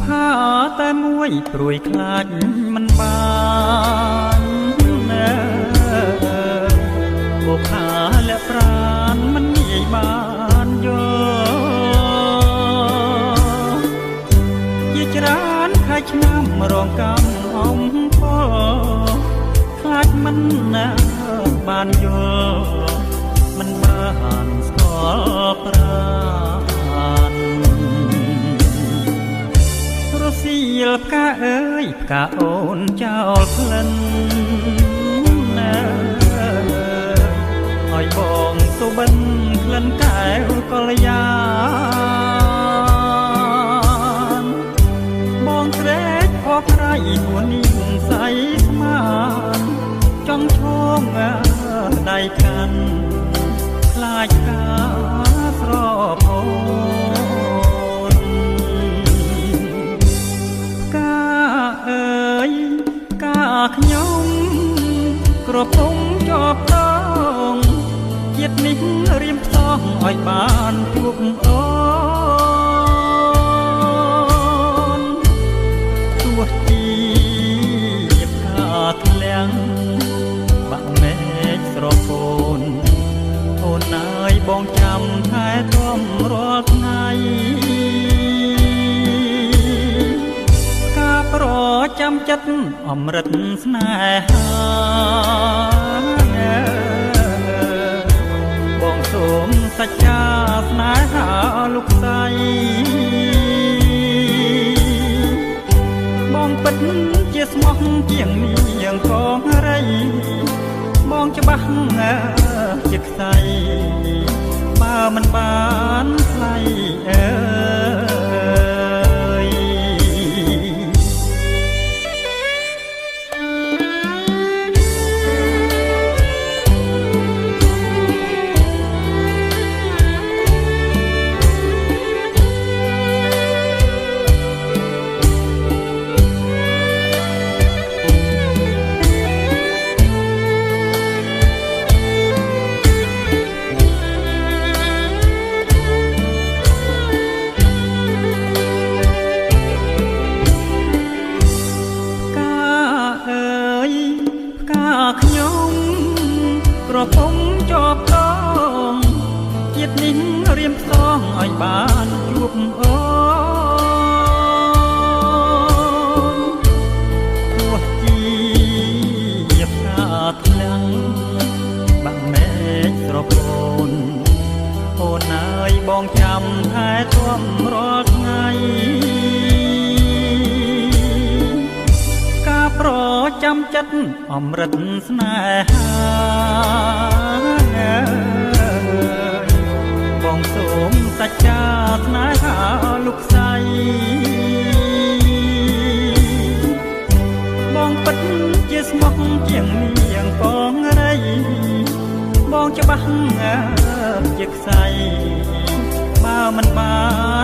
ផាតែមួយព្រួយខ្លាចមិនបានបុផាและប្រានមិនងាយបានយកជាច្រើនខែឆ្នាំរងកម្មអំផលខ្លាចមិនបានយល់មិនបានស្គាល់ប្រានរសៀលផ្កាអើយផ្កាអូនចោលក្លិនឲ្យបងសុបិនក្លិនកែវកល្យានបងត្រេកអរក្រៃហួននាងសៃស្មានចង់ឈងដៃកាន់ខ្លាចការស្រពអូនផ្កាអើយផ្កាខ្ញុំក្រពុំជាប់តងជាតិនេះរៀមផ្សងឲ្យបានជួបអូនទោះជាផ្កាធ្លាំងបាក់មេឃស្រពោនអូនអើយបងចាំថែទាំរាល់ថ្ងៃការប្រចាំចិត្តអមរិតស្នេហាបងសូមសច្ចាស្នេហាលោកស្រីបងពិតជាស្មោះជាងនាងកងរៃបងច្បាស់ជាខ្សែបើមិនបានថ្លៃអើយខ្ញុំក្រពុំជាប់តងជាតិនេះរៀមផ្សងឲ្យបានជួបអូនទោះជាផ្កាធ្លាំងបាក់មេឃស្រពោនអូនអើយបងចាំថែទាំរាល់ថ្ងៃប្រចាំចិត្តអមរិតស្នេហាបងសូមសច្ចាស្នេហាលោកស្រីបងពិតជាស្មោះជាងនាងកងរៃបងច្បាស់ជាខ្សែបើមិនបាន